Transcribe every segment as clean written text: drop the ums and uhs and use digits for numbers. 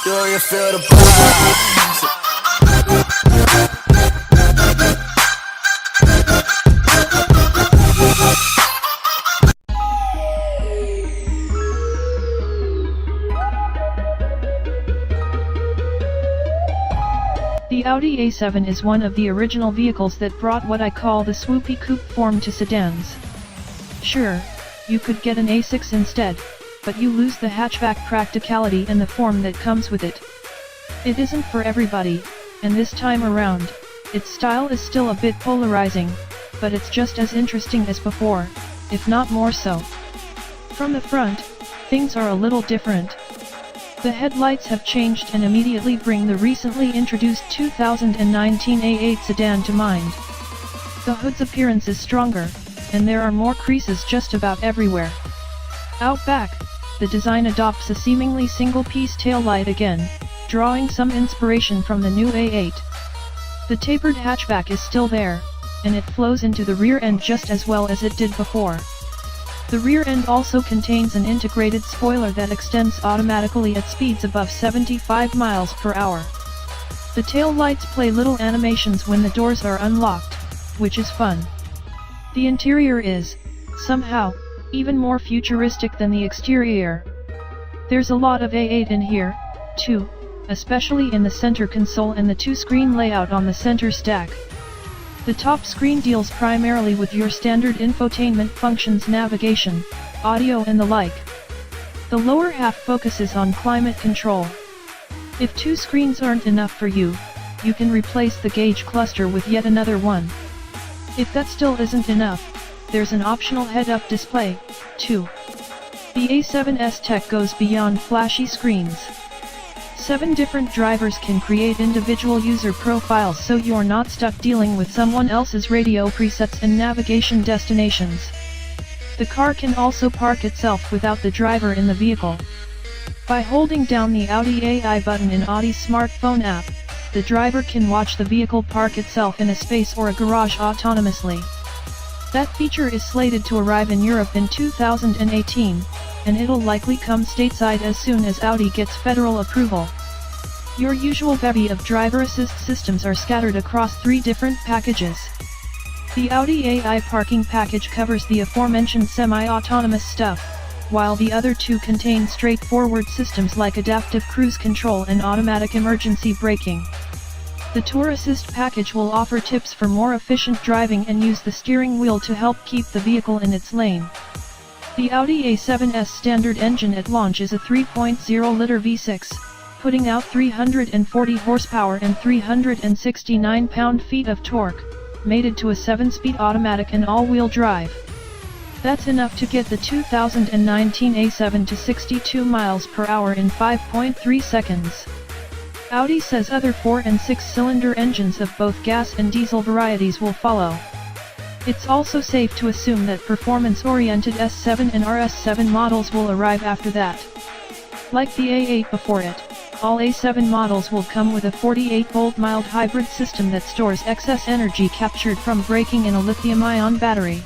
Do you feel the vibes? The Audi A7 is one of the original vehicles that brought what I call the swoopy coupe form to sedans. Sure, you could get an A6 instead, but you lose the hatchback practicality and the form that comes with it. It isn't for everybody, and this time around, its style is still a bit polarizing, but it's just as interesting as before, if not more so. From the front, things are a little different. The headlights have changed and immediately bring the recently introduced 2019 A8 sedan to mind. The hood's appearance is stronger, and there are more creases just about everywhere. Out back, the design adopts a seemingly single-piece taillight again, drawing some inspiration from the new A8. The tapered hatchback is still there, and it flows into the rear end just as well as it did before. The rear end also contains an integrated spoiler that extends automatically at speeds above 75 miles per hour. The tail lights play little animations when the doors are unlocked, which is fun. The interior is, somehow, even more futuristic than the exterior. There's a lot of A8 in here, too, especially in the center console and the two-screen layout on the center stack. The top screen deals primarily with your standard infotainment functions, navigation, audio and the like. The lower half focuses on climate control. If two screens aren't enough for you, you can replace the gauge cluster with yet another one. If that still isn't enough, there's an optional head-up display, too. The A7's tech goes beyond flashy screens. 7 different drivers can create individual user profiles so you're not stuck dealing with someone else's radio presets and navigation destinations. The car can also park itself without the driver in the vehicle. By holding down the Audi AI button in Audi's smartphone app, the driver can watch the vehicle park itself in a space or a garage autonomously. That feature is slated to arrive in Europe in 2018, and it'll likely come stateside as soon as Audi gets federal approval. Your usual bevy of driver assist systems are scattered across 3 different packages. The Audi AI parking package covers the aforementioned semi-autonomous stuff, while the other 2 contain straightforward systems like adaptive cruise control and automatic emergency braking. The Tour Assist package will offer tips for more efficient driving and use the steering wheel to help keep the vehicle in its lane. The Audi A7's standard engine at launch is a 3.0-liter V6, putting out 340 horsepower and 369 pound-feet of torque, mated to a 7-speed automatic and all-wheel drive. That's enough to get the 2019 A7 to 62 miles per hour in 5.3 seconds. Audi says other 4- and 6-cylinder engines of both gas and diesel varieties will follow. It's also safe to assume that performance-oriented S7 and RS7 models will arrive after that. Like the A8 before it, all A7 models will come with a 48-volt mild hybrid system that stores excess energy captured from braking in a lithium-ion battery.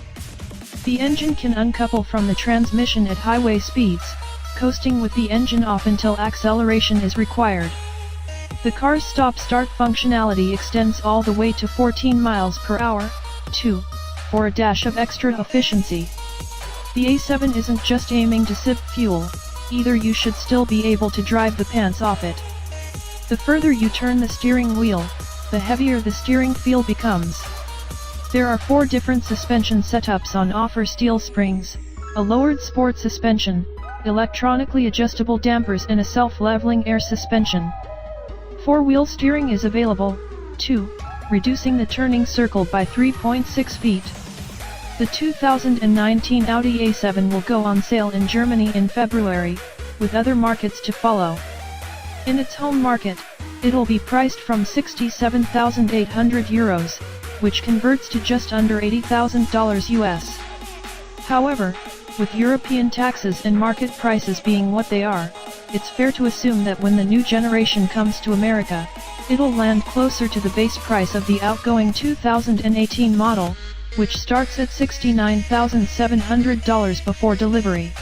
The engine can uncouple from the transmission at highway speeds, coasting with the engine off until acceleration is required. The car's stop-start functionality extends all the way to 14 miles per hour, too, for a dash of extra efficiency. The A7 isn't just aiming to sip fuel, either. You should still be able to drive the pants off it. The further you turn the steering wheel, the heavier the steering feel becomes. There are 4 different suspension setups on offer: steel springs, a lowered sport suspension, electronically adjustable dampers and a self-leveling air suspension. 4-wheel steering is available, too, reducing the turning circle by 3.6 feet. The 2019 Audi A7 will go on sale in Germany in February, with other markets to follow. In its home market, it'll be priced from €67,800, which converts to just under $80,000 US. However, with European taxes and market prices being what they are, it's fair to assume that when the new generation comes to America, it'll land closer to the base price of the outgoing 2018 model, which starts at $69,700 before delivery.